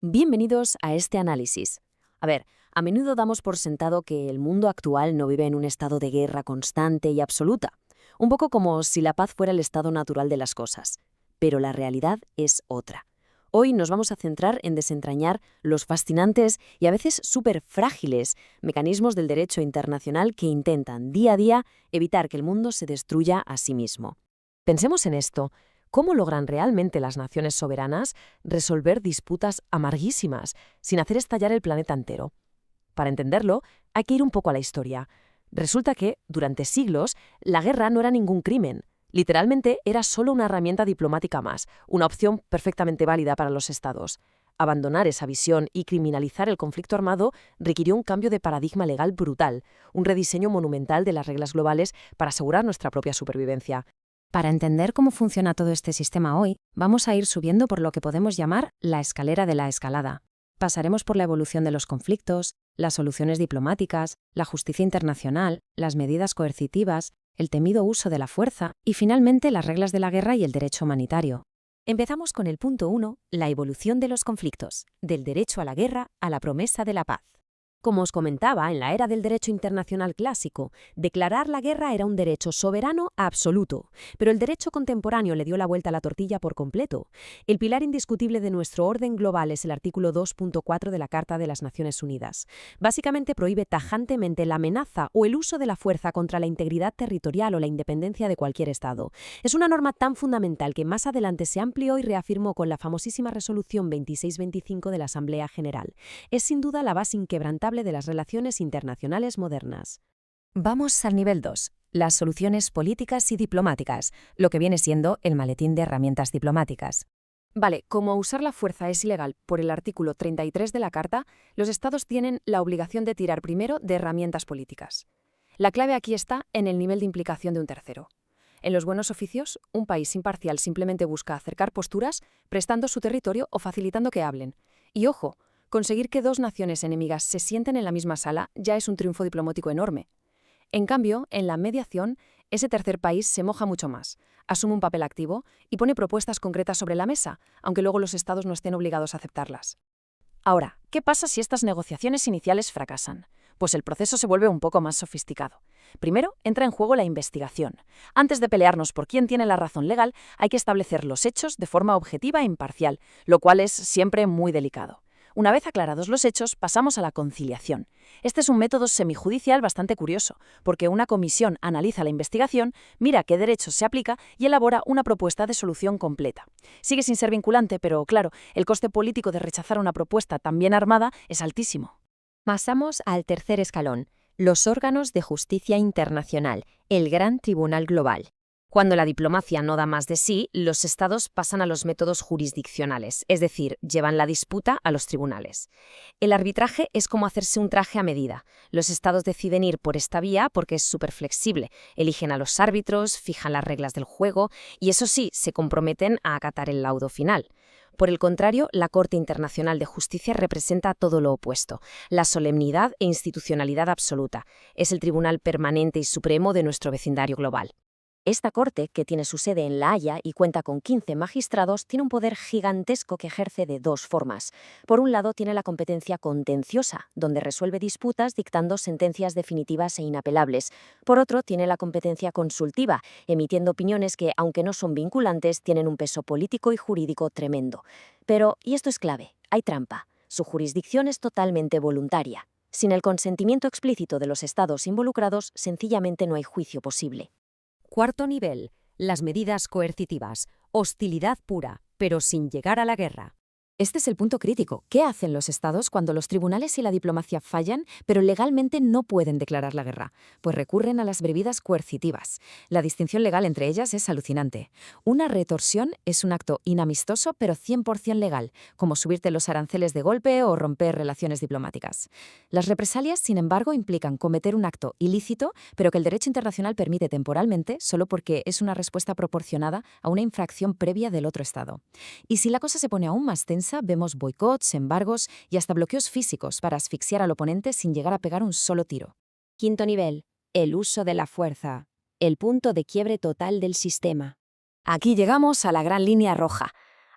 Bienvenidos a este análisis. A menudo damos por sentado que el mundo actual no vive en un estado de guerra constante y absoluta, un poco como si la paz fuera el estado natural de las cosas. Pero la realidad es otra. Hoy nos vamos a centrar en desentrañar los fascinantes y a veces súper frágiles mecanismos del derecho internacional que intentan día a día evitar que el mundo se destruya a sí mismo. Pensemos en esto. ¿Cómo logran realmente las naciones soberanas resolver disputas amarguísimas sin hacer estallar el planeta entero? Para entenderlo, hay que ir un poco a la historia. Resulta que, durante siglos, la guerra no era ningún crimen. Literalmente era solo una herramienta diplomática más, una opción perfectamente válida para los estados. Abandonar esa visión y criminalizar el conflicto armado requirió un cambio de paradigma legal brutal, un rediseño monumental de las reglas globales para asegurar nuestra propia supervivencia. Para entender cómo funciona todo este sistema hoy, vamos a ir subiendo por lo que podemos llamar la escalera de la escalada. Pasaremos por la evolución de los conflictos, las soluciones diplomáticas, la justicia internacional, las medidas coercitivas, el temido uso de la fuerza y finalmente las reglas de la guerra y el derecho humanitario. Empezamos con el punto 1, la evolución de los conflictos, del derecho a la guerra a la promesa de la paz. Como os comentaba, en la era del derecho internacional clásico, declarar la guerra era un derecho soberano absoluto, pero el derecho contemporáneo le dio la vuelta a la tortilla por completo. El pilar indiscutible de nuestro orden global es el artículo 2.4 de la Carta de las Naciones Unidas. Básicamente prohíbe tajantemente la amenaza o el uso de la fuerza contra la integridad territorial o la independencia de cualquier Estado. Es una norma tan fundamental que más adelante se amplió y reafirmó con la famosísima Resolución 2625 de la Asamblea General. Es sin duda la base inquebrantable de las relaciones internacionales modernas. Vamos al nivel 2, las soluciones políticas y diplomáticas, lo que viene siendo el maletín de herramientas diplomáticas. Como usar la fuerza es ilegal por el artículo 33 de la Carta, los Estados tienen la obligación de tirar primero de herramientas políticas. La clave aquí está en el nivel de implicación de un tercero. En los buenos oficios, un país imparcial simplemente busca acercar posturas, prestando su territorio o facilitando que hablen. Y ojo, conseguir que dos naciones enemigas se sienten en la misma sala ya es un triunfo diplomático enorme. En cambio, en la mediación, ese tercer país se moja mucho más, asume un papel activo y pone propuestas concretas sobre la mesa, aunque luego los estados no estén obligados a aceptarlas. Ahora, ¿qué pasa si estas negociaciones iniciales fracasan? Pues el proceso se vuelve un poco más sofisticado. Primero, entra en juego la investigación. Antes de pelearnos por quién tiene la razón legal, hay que establecer los hechos de forma objetiva e imparcial, lo cual es siempre muy delicado. Una vez aclarados los hechos, pasamos a la conciliación. Este es un método semijudicial bastante curioso, porque una comisión analiza la investigación, mira qué derecho se aplica y elabora una propuesta de solución completa. Sigue sin ser vinculante, pero claro, el coste político de rechazar una propuesta tan bien armada es altísimo. Pasamos al tercer escalón, los órganos de justicia internacional, el Gran Tribunal Global. Cuando la diplomacia no da más de sí, los estados pasan a los métodos jurisdiccionales, es decir, llevan la disputa a los tribunales. El arbitraje es como hacerse un traje a medida. Los estados deciden ir por esta vía porque es súper flexible, eligen a los árbitros, fijan las reglas del juego y eso sí, se comprometen a acatar el laudo final. Por el contrario, la Corte Internacional de Justicia representa todo lo opuesto, la solemnidad e institucionalidad absoluta. Es el tribunal permanente y supremo de nuestro vecindario global. Esta corte, que tiene su sede en La Haya y cuenta con 15 magistrados, tiene un poder gigantesco que ejerce de dos formas. Por un lado, tiene la competencia contenciosa, donde resuelve disputas dictando sentencias definitivas e inapelables. Por otro, tiene la competencia consultiva, emitiendo opiniones que, aunque no son vinculantes, tienen un peso político y jurídico tremendo. Pero, y esto es clave, hay trampa. Su jurisdicción es totalmente voluntaria. Sin el consentimiento explícito de los estados involucrados, sencillamente no hay juicio posible. Cuarto nivel, las medidas coercitivas, hostilidad pura, pero sin llegar a la guerra. Este es el punto crítico. ¿Qué hacen los estados cuando los tribunales y la diplomacia fallan, pero legalmente no pueden declarar la guerra? Pues recurren a las medidas coercitivas. La distinción legal entre ellas es alucinante. Una retorsión es un acto inamistoso, pero 100% legal, como subirte los aranceles de golpe o romper relaciones diplomáticas. Las represalias, sin embargo, implican cometer un acto ilícito, pero que el derecho internacional permite temporalmente, solo porque es una respuesta proporcionada a una infracción previa del otro estado. Y si la cosa se pone aún más tensa, vemos boicots, embargos y hasta bloqueos físicos para asfixiar al oponente sin llegar a pegar un solo tiro. Quinto nivel, el uso de la fuerza, el punto de quiebre total del sistema. Aquí llegamos a la gran línea roja.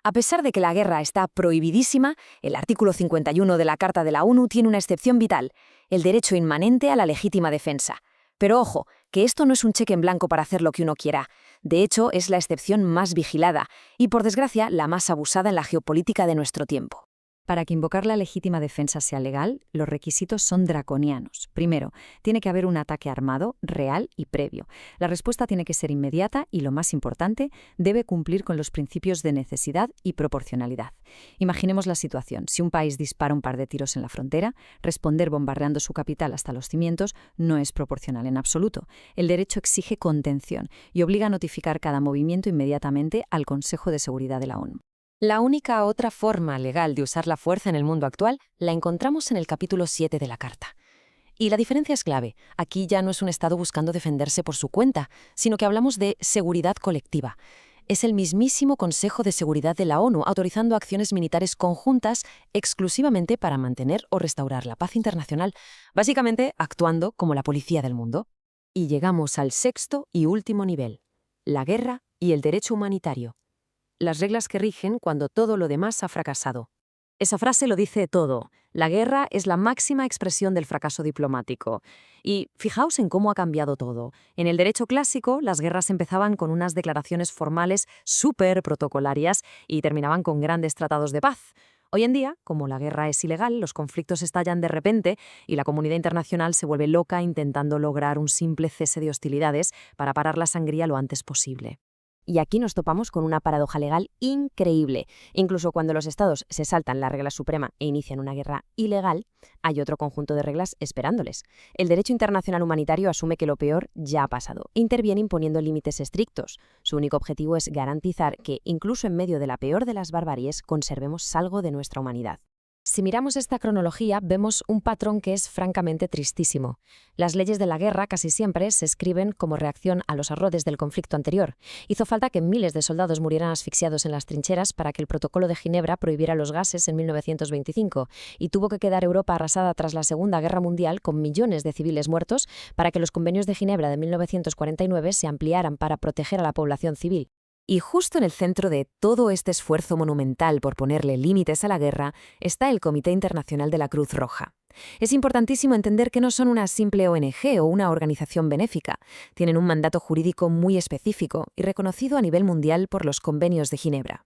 A pesar de que la guerra está prohibidísima, el artículo 51 de la Carta de la ONU tiene una excepción vital, el derecho inmanente a la legítima defensa. Pero ojo, que esto no es un cheque en blanco para hacer lo que uno quiera. De hecho, es la excepción más vigilada y, por desgracia, la más abusada en la geopolítica de nuestro tiempo. Para que invocar la legítima defensa sea legal, los requisitos son draconianos. Primero, tiene que haber un ataque armado, real y previo. La respuesta tiene que ser inmediata y, lo más importante, debe cumplir con los principios de necesidad y proporcionalidad. Imaginemos la situación. Si un país dispara un par de tiros en la frontera, responder bombardeando su capital hasta los cimientos no es proporcional en absoluto. El derecho exige contención y obliga a notificar cada movimiento inmediatamente al Consejo de Seguridad de la ONU. La única otra forma legal de usar la fuerza en el mundo actual la encontramos en el capítulo 7 de la Carta. Y la diferencia es clave. Aquí ya no es un Estado buscando defenderse por su cuenta, sino que hablamos de seguridad colectiva. Es el mismísimo Consejo de Seguridad de la ONU autorizando acciones militares conjuntas exclusivamente para mantener o restaurar la paz internacional, básicamente actuando como la policía del mundo. Y llegamos al sexto y último nivel, la guerra y el derecho humanitario. Las reglas que rigen cuando todo lo demás ha fracasado. Esa frase lo dice todo. La guerra es la máxima expresión del fracaso diplomático. Y fijaos en cómo ha cambiado todo. En el derecho clásico, las guerras empezaban con unas declaraciones formales súper protocolarias y terminaban con grandes tratados de paz. Hoy en día, como la guerra es ilegal, los conflictos estallan de repente y la comunidad internacional se vuelve loca intentando lograr un simple cese de hostilidades para parar la sangría lo antes posible. Y aquí nos topamos con una paradoja legal increíble. Incluso cuando los estados se saltan la regla suprema e inician una guerra ilegal, hay otro conjunto de reglas esperándoles. El derecho internacional humanitario asume que lo peor ya ha pasado. Interviene imponiendo límites estrictos. Su único objetivo es garantizar que, incluso en medio de la peor de las barbaries, conservemos algo de nuestra humanidad. Si miramos esta cronología, vemos un patrón que es francamente tristísimo. Las leyes de la guerra casi siempre se escriben como reacción a los horrores del conflicto anterior. Hizo falta que miles de soldados murieran asfixiados en las trincheras para que el Protocolo de Ginebra prohibiera los gases en 1925, y tuvo que quedar Europa arrasada tras la Segunda Guerra Mundial con millones de civiles muertos para que los convenios de Ginebra de 1949 se ampliaran para proteger a la población civil. Y justo en el centro de todo este esfuerzo monumental por ponerle límites a la guerra está el Comité Internacional de la Cruz Roja. Es importantísimo entender que no son una simple ONG o una organización benéfica. Tienen un mandato jurídico muy específico y reconocido a nivel mundial por los convenios de Ginebra.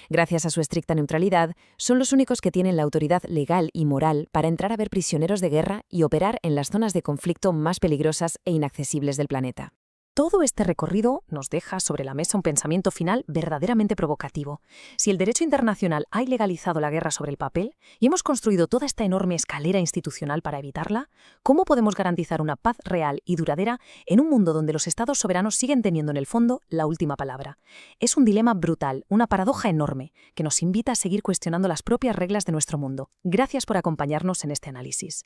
Gracias a su estricta neutralidad, son los únicos que tienen la autoridad legal y moral para entrar a ver prisioneros de guerra y operar en las zonas de conflicto más peligrosas e inaccesibles del planeta. Todo este recorrido nos deja sobre la mesa un pensamiento final verdaderamente provocativo. Si el derecho internacional ha ilegalizado la guerra sobre el papel y hemos construido toda esta enorme escalera institucional para evitarla, ¿cómo podemos garantizar una paz real y duradera en un mundo donde los estados soberanos siguen teniendo en el fondo la última palabra? Es un dilema brutal, una paradoja enorme, que nos invita a seguir cuestionando las propias reglas de nuestro mundo. Gracias por acompañarnos en este análisis.